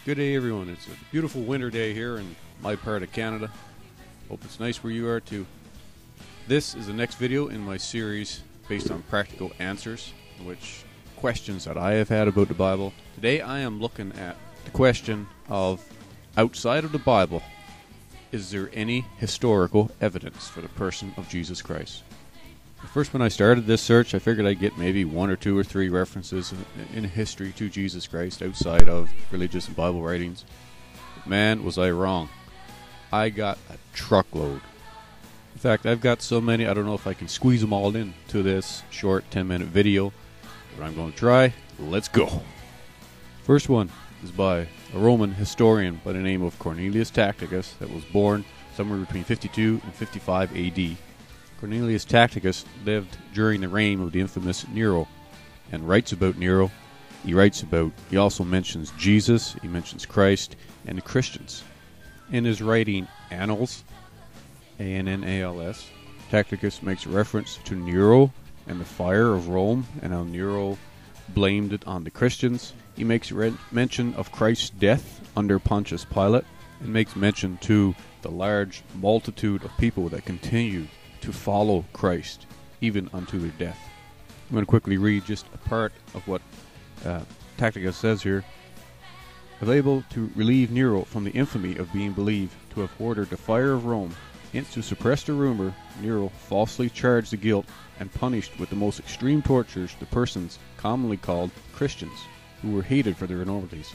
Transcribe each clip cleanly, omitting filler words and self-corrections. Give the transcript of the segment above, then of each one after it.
Good day, everyone. It's a beautiful winter day here in my part of Canada. Hope it's nice where you are too. This is the next video in my series based on practical answers, which questions that I have had about the Bible. Today I am looking at the question of, outside of the Bible, is there any historical evidence for the person of Jesus Christ? First, when I started this search, I figured I'd get maybe one or two or three references in history to Jesus Christ outside of religious and Bible writings. But man, was I wrong. I got a truckload. In fact, I've got so many, I don't know if I can squeeze them all into this short 10-minute video, but I'm going to try. Let's go. First one is by a Roman historian by the name of Cornelius Tacitus that was born somewhere between 52 and 55 AD. Cornelius Tacitus lived during the reign of the infamous Nero and writes about Nero. He also mentions Jesus, he mentions Christ, and the Christians. In his writing Annals, Annals, Tacitus makes reference to Nero and the fire of Rome and how Nero blamed it on the Christians. He makes mention of Christ's death under Pontius Pilate and makes mention to the large multitude of people that continue to follow Christ even unto their death. I'm going to quickly read just a part of what Tacitus says here. Able to relieve Nero from the infamy of being believed to have ordered the fire of Rome, hence to suppress the rumor, Nero falsely charged the guilt and punished with the most extreme tortures the persons commonly called Christians, who were hated for their enormities.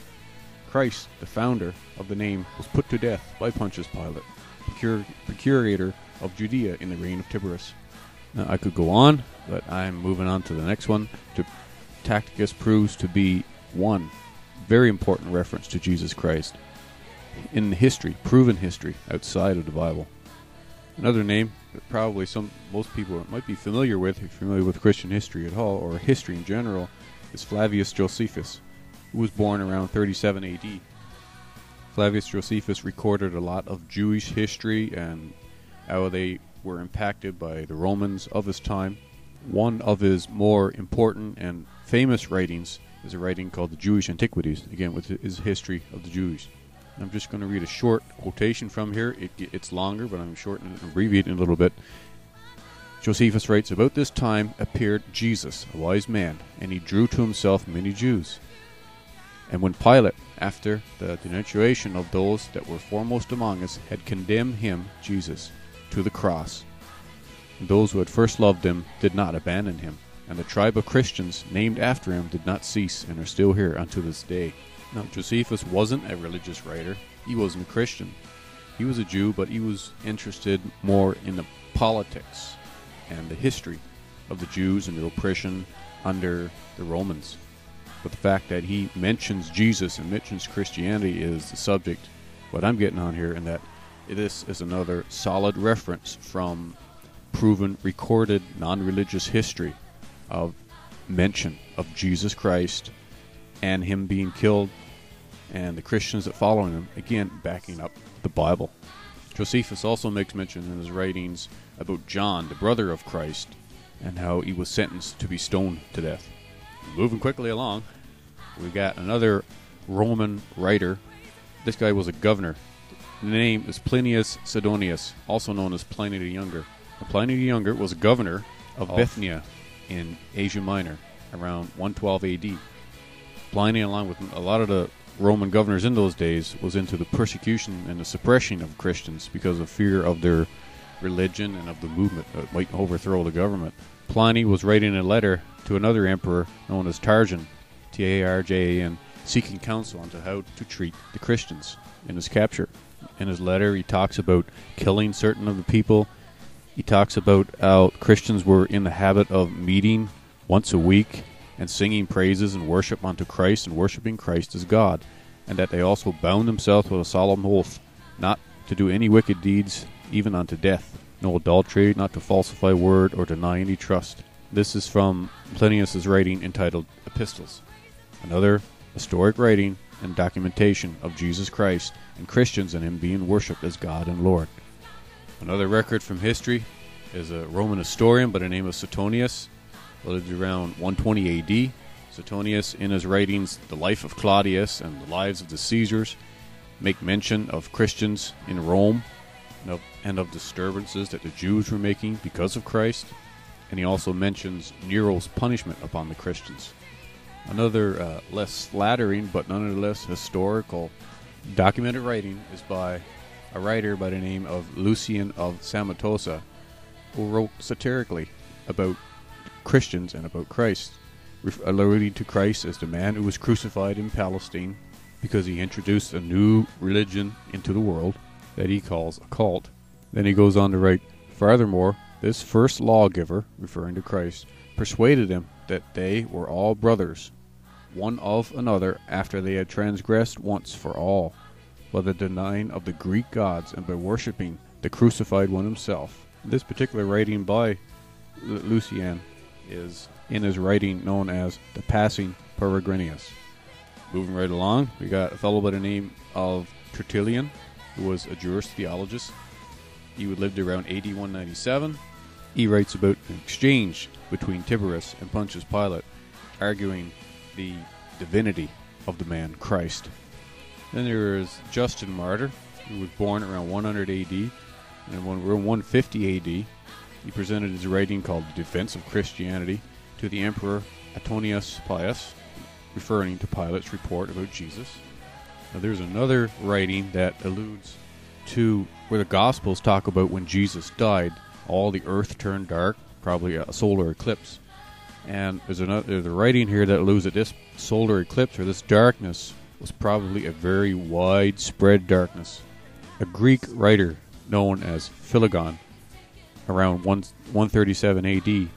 Christ, the founder of the name, was put to death by Pontius Pilate, procurator of Judea in the reign of Tiberius. Now, I could go on, but I'm moving on to the next one. Tacitus proves to be one very important reference to Jesus Christ in history, proven history outside of the Bible. Another name that probably most people might be familiar with, if you're familiar with Christian history at all, or history in general, is Flavius Josephus, who was born around 37 AD. Flavius Josephus recorded a lot of Jewish history and how they were impacted by the Romans of his time. One of his more important and famous writings is a writing called the Jewish Antiquities, again with his history of the Jews. I'm just going to read a short quotation from here. It's longer, but I'm shortening it and abbreviating it a little bit. Josephus writes, "About this time appeared Jesus, a wise man, and he drew to himself many Jews. And when Pilate, after the denunciation of those that were foremost among us, had condemned him, Jesus, to the cross, those who had first loved him did not abandon him, and the tribe of Christians named after him did not cease and are still here unto this day." Now, Josephus wasn't a religious writer. He wasn't a Christian. He was a Jew, but he was interested more in the politics and the history of the Jews and their oppression under the Romans. But the fact that he mentions Jesus and mentions Christianity is the subject, what I'm getting on here, and that this is another solid reference from proven, recorded, non-religious history of mention of Jesus Christ and him being killed and the Christians that follow him, again backing up the Bible. Josephus also makes mention in his writings about John, the brother of Christ, and how he was sentenced to be stoned to death. Moving quickly along, we got another Roman writer. This guy was a governor. The name is Plinius Sidonius, also known as Pliny the Younger. Pliny the Younger was a governor of Bithynia in Asia Minor around 112 AD. Pliny, along with a lot of the Roman governors in those days, was into the persecution and the suppression of Christians because of fear of their religion and of the movement that might overthrow the government. Pliny was writing a letter to another emperor known as Trajan, Tarjan, seeking counsel on how to treat the Christians in his capture. In his letter, he talks about killing certain of the people. He talks about how Christians were in the habit of meeting once a week and singing praises and worship unto Christ and worshiping Christ as God, and that they also bound themselves with a solemn oath not to do any wicked deeds, even unto death, no adultery, not to falsify word or deny any trust. This is from Plinius' writing entitled Epistles, another historic writing and documentation of Jesus Christ and Christians and him being worshipped as God and Lord. Another record from history is a Roman historian by the name of Suetonius, lived around 120 AD. Suetonius, in his writings The Life of Claudius and The Lives of the Caesars, make mention of Christians in Rome and of disturbances that the Jews were making because of Christ. And he also mentions Nero's punishment upon the Christians. Another less flattering but nonetheless historical documented writing is by a writer by the name of Lucian of Samosata, who wrote satirically about Christians and about Christ, alluding to Christ as the man who was crucified in Palestine because he introduced a new religion into the world that he calls a cult. Then he goes on to write, furthermore, this first lawgiver, referring to Christ, persuaded them that they were all brothers, one of another, after they had transgressed once for all, by the denying of the Greek gods and by worshipping the crucified one himself. This particular writing by Lucian is in his writing known as the Passing Peregrinus. Moving right along, we got a fellow by the name of Tertullian, who was a Jewish theologist. He lived around AD 197. He writes about an exchange between Tiberius and Pontius Pilate, arguing the divinity of the man Christ. Then there is Justin Martyr, who was born around 100 AD, and around 150 AD, he presented his writing called The Defense of Christianity to the Emperor Antonius Pius, referring to Pilate's report about Jesus. Now there's another writing that alludes to where the Gospels talk about when Jesus died, all the earth turned dark, probably a solar eclipse. And there's a writing here that alludes that this solar eclipse, or this darkness, was probably a very widespread darkness. A Greek writer known as Philogon, around 137 AD,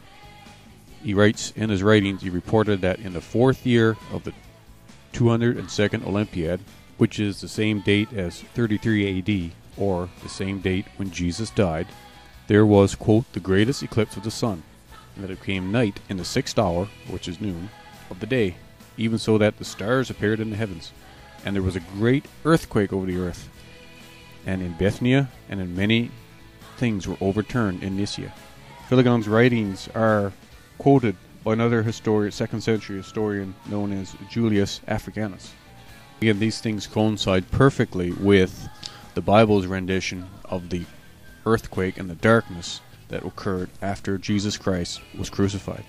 he writes in his writings, he reported that in the 4th year of the 202nd Olympiad, which is the same date as 33 AD, or the same date when Jesus died, there was, quote, the greatest eclipse of the sun, and that it became night in the 6th hour, which is noon, of the day, even so that the stars appeared in the heavens. And there was a great earthquake over the earth, and in Bithynia, and in many things were overturned in Nicaea. Philogon's writings are quoted by another historian, 2nd century historian known as Julius Africanus. Again, these things coincide perfectly with the Bible's rendition of the earthquake and the darkness that occurred after Jesus Christ was crucified.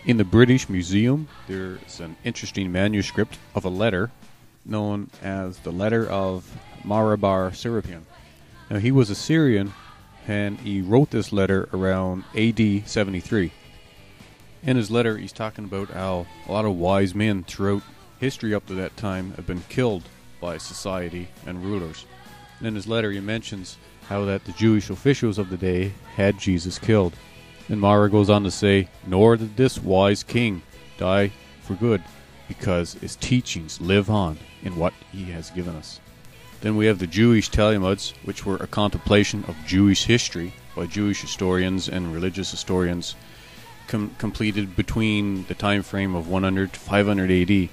In the British Museum, there's an interesting manuscript of a letter known as the Letter of Marabar Serapion. Now, he was a Syrian, and he wrote this letter around AD 73. In his letter, he's talking about how a lot of wise men throughout history up to that time have been killed by society and rulers. And in his letter, he mentions how that the Jewish officials of the day had Jesus killed. And Mara goes on to say, nor did this wise king die for good, because his teachings live on in what he has given us. Then we have the Jewish Talmuds, which were a contemplation of Jewish history by Jewish historians and religious historians, completed between the time frame of 100 to 500 AD.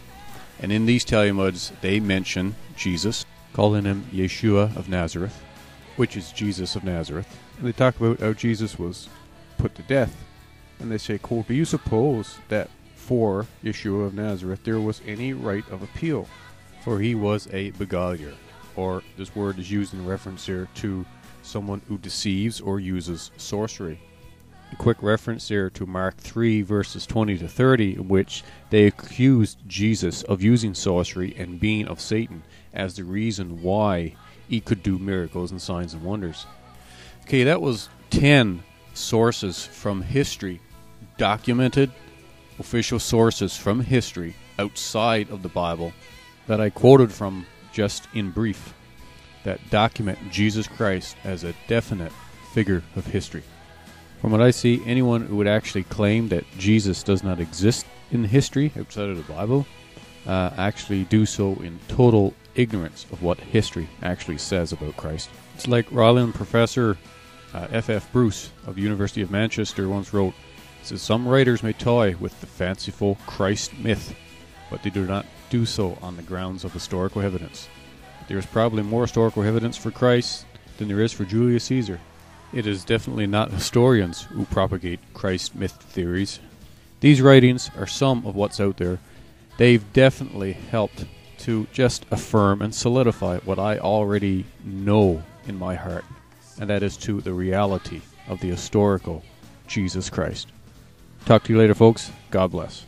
And in these Talmuds, they mention Jesus, calling him Yeshua of Nazareth, which is Jesus of Nazareth. And they talk about how Jesus was put to death. And they say, quote, do you suppose that for Yeshua of Nazareth there was any right of appeal? For he was a beguiler. Or this word is used in reference here to someone who deceives or uses sorcery. A quick reference there to Mark 3 verses 20 to 30, in which they accused Jesus of using sorcery and being of Satan as the reason why he could do miracles and signs and wonders. Okay, that was 10 sources from history, documented official sources from history outside of the Bible that I quoted from just in brief, that document Jesus Christ as a definite figure of history. From what I see, anyone who would actually claim that Jesus does not exist in history outside of the Bible actually do so in total ignorance of what history actually says about Christ. It's like Rollin Professor F.F. Bruce of the University of Manchester once wrote, he says, some writers may toy with the fanciful Christ myth, but they do not do so on the grounds of historical evidence. There is probably more historical evidence for Christ than there is for Julius Caesar. It is definitely not historians who propagate Christ myth theories. These writings are some of what's out there. They've definitely helped to just affirm and solidify what I already know in my heart, and that is to the reality of the historical Jesus Christ. Talk to you later, folks. God bless.